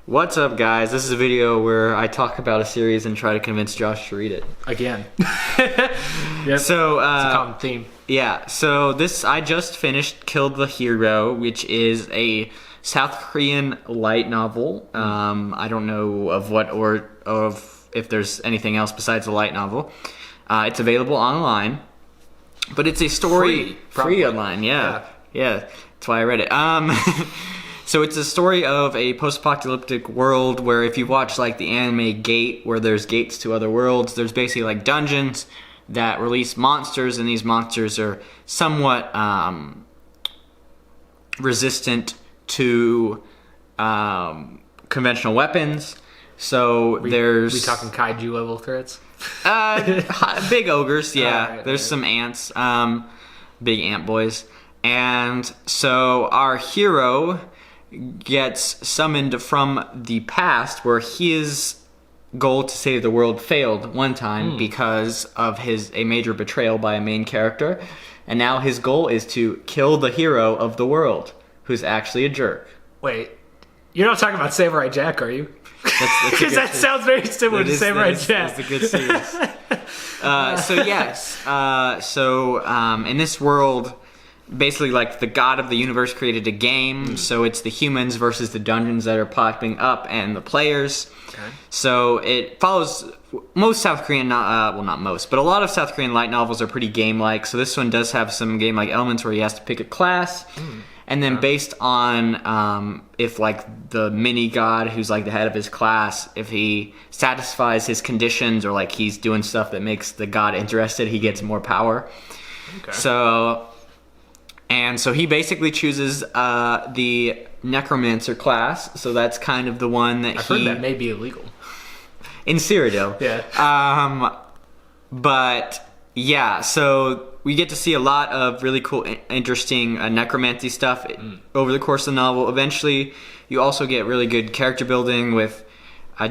What's up, guys? This is a video where I talk about a series and try to convince Josh to read it. Again. Yep. So, it's a common theme. Yeah, so I just finished Killed the Hero, which is a South Korean light novel. I don't know of if there's anything else besides a light novel. It's available online, but it's a story free online. Yeah, that's why I read it. So it's a story of a post-apocalyptic world where if you watch like the anime Gate, where there's gates to other worlds, there's basically like dungeons that release monsters, and these monsters are somewhat resistant to conventional weapons. So we talking kaiju level threats? Big ogres, yeah. Right, there's some ants, big ant boys. And so our hero gets summoned from the past where his goal to save the world failed one time because of a major betrayal by a main character. And now his goal is to kill the hero of the world, who's actually a jerk. Wait, you're not talking about Samurai Jack, are you? Because that sounds very similar to Samurai Jack. That's a good series. So yes, in this world, basically like the god of the universe created a game, so it's the humans versus the dungeons that are popping up and the players. Okay. So it follows most South Korean, not most, but a lot of South Korean light novels are pretty game-like. So this one does have some game-like elements where he has to pick a class. And then based on if like the mini god who's like the head of his class, if he satisfies his conditions or like he's doing stuff that makes the god interested, he gets more power. Okay. So he basically chooses the necromancer class. So that's kind of the one that I've heard that may be illegal. In Cyrodiil. Yeah. But yeah, so we get to see a lot of really cool, interesting necromancy stuff over the course of the novel. Eventually, you also get really good character building with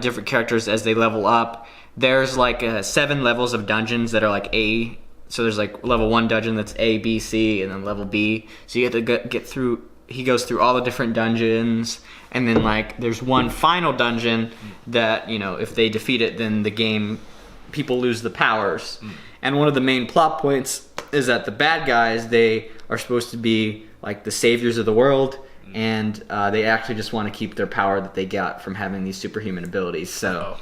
different characters as they level up. There's like 7 levels of dungeons that are like A. So there's like level 1 dungeon that's A, B, C, and then level B. So you have to get through. He goes through all the different dungeons, and then like there's one final dungeon that, you know, if they defeat it, then the game people lose the powers. And one of the main plot points is that the bad guys, they are supposed to be like the saviors of the world, and they actually just want to keep their power that they got from having these superhuman abilities. So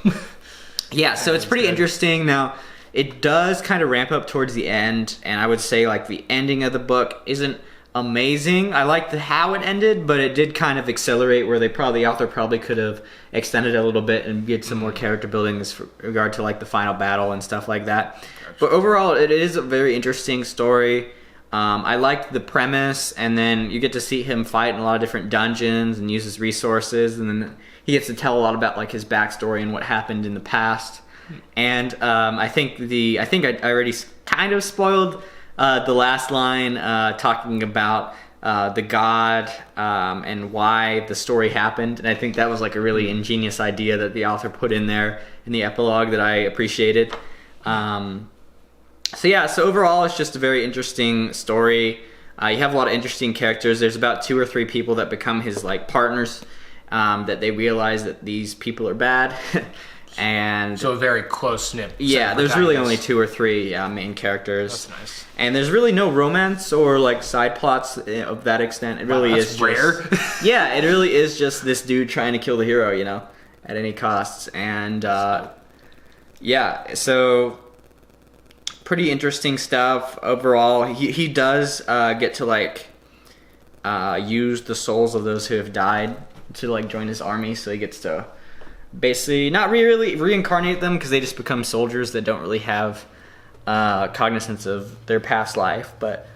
yeah, so it's pretty interesting. Now it does kind of ramp up towards the end, and I would say like the ending of the book isn't amazing. I liked how it ended, but it did kind of accelerate where the author probably could have extended it a little bit and get some more character building in regard to like the final battle and stuff like that. Gotcha. But overall, it is a very interesting story. I liked the premise, and then you get to see him fight in a lot of different dungeons and use his resources, and then he gets to tell a lot about like his backstory and what happened in the past. And I think I already kind of spoiled the last line talking about the god and why the story happened. And I think that was like a really ingenious idea that the author put in there in the epilogue that I appreciated. So overall, it's just a very interesting story. You have a lot of interesting characters. There's about 2 or 3 people that become his like partners that they realize that these people are bad. And so a very close snip. Yeah, there's really only 2 or 3 main characters. That's nice. And there's really no romance or like side plots of that extent. It really is rare. Yeah, it really is just this dude trying to kill the hero, you know, at any costs. And yeah, so pretty interesting stuff overall. He does get to like use the souls of those who have died to like join his army, so he gets to basically not really reincarnate them because they just become soldiers that don't really have cognizance of their past life. But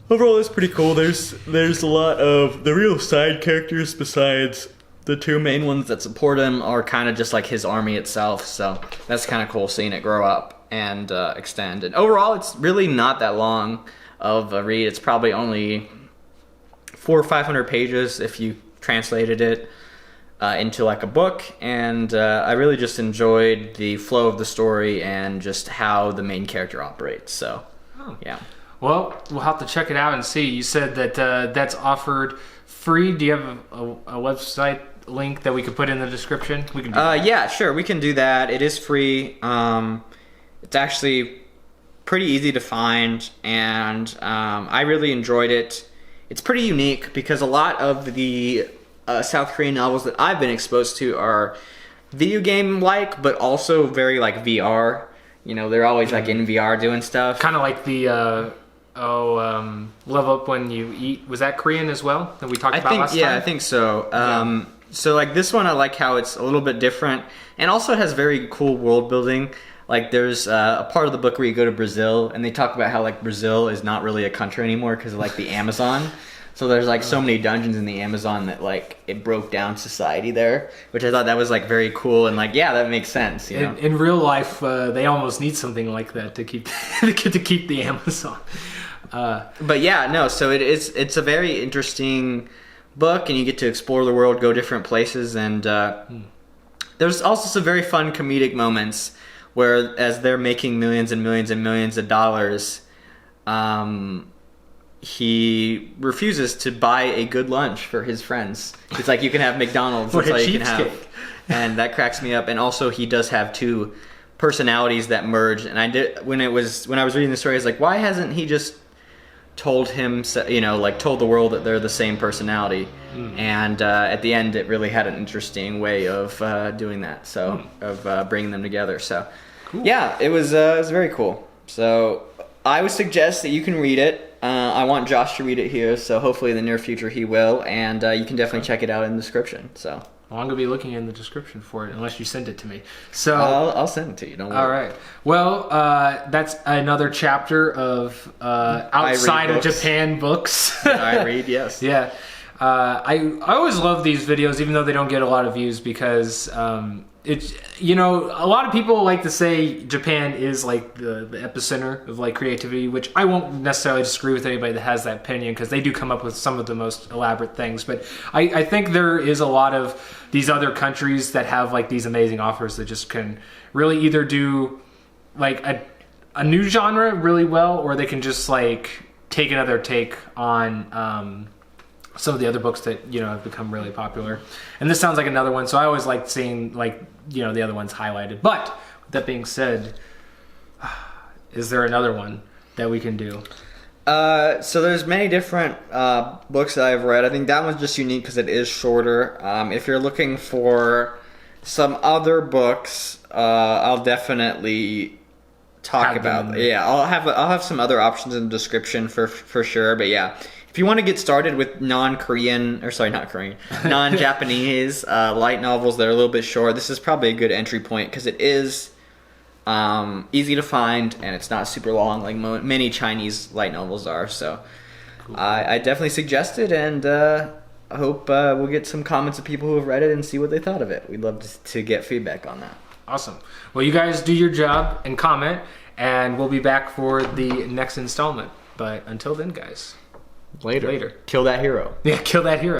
overall, it's pretty cool. There's a lot of the real side characters besides the 2 main ones that support him are kind of just like his army itself. So that's kind of cool seeing it grow up and extend. And overall, it's really not that long of a read. It's probably only 400 or 500 pages if you translated it into like a book, and I really just enjoyed the flow of the story and just how the main character operates. So yeah. Well, we'll have to check it out and see. You said that that's offered free. Do you have a website link that we could put in the description? We can do that. Yeah, sure. We can do that. It is free. It's actually pretty easy to find, and I really enjoyed it. It's pretty unique because a lot of the South Korean novels that I've been exposed to are video game-like, but also very like VR. You know, they're always like in VR doing stuff. Kind of like the Level Up When You Eat. Was that Korean as well that we talked about last time? Yeah, I think so. So like this one, I like how it's a little bit different, and also it has very cool world building. Like there's a part of the book where you go to Brazil, and they talk about how like Brazil is not really a country anymore because of like the Amazon. So there's like so many dungeons in the Amazon that like it broke down society there, which I thought that was like very cool, and like yeah, that makes sense. You know? In real life, they almost need something like that to keep to keep the Amazon. But yeah, no. So it's a very interesting book, and you get to explore the world, go different places, and there's also some very fun comedic moments where as they're making millions and millions and millions of dollars, he refuses to buy a good lunch for his friends. It's like, you can have McDonald's, that's all you can have. And that cracks me up. And also he does have two personalities that merge. And when I was reading the story, I was like, why hasn't he just told him, you know, like told the world that they're the same personality? And at the end, it really had an interesting way of doing that. So of bringing them together. So cool. Yeah, it was very cool. So I would suggest that you can read it. I want Josh to read it here, so hopefully in the near future he will, and you can definitely check it out in the description. So well, I'm gonna be looking in the description for it unless you send it to me. So I'll send it to you. Don't worry. All right. Well, that's another chapter of outside of Japan books. I read, yes. Yeah. I always love these videos, even though they don't get a lot of views, because it's, you know, a lot of people like to say Japan is like the epicenter of like creativity, which I won't necessarily disagree with anybody that has that opinion, because they do come up with some of the most elaborate things. But I think there is a lot of these other countries that have like these amazing offers that just can really either do like a new genre really well, or they can just like take another take on some of the other books that, you know, have become really popular. And this sounds like another one, so I always like seeing, like, you know, the other ones highlighted. But with that being said, is there another one that we can do? So there's many different books that I've read. I think that one's just unique because it is shorter. If you're looking for some other books, I'll definitely talk about. Yeah, I'll have some other options in the description for sure. But yeah, if you want to get started with non-Japanese light novels that are a little bit short, this is probably a good entry point because it is easy to find and it's not super long like many Chinese light novels are. So cool. I definitely suggest it, and I hope we'll get some comments of people who have read it and see what they thought of it. We'd love to get feedback on that. Awesome. Well, you guys do your job and comment, and we'll be back for the next installment. But until then, guys. Later. Kill that hero. Yeah, kill that hero.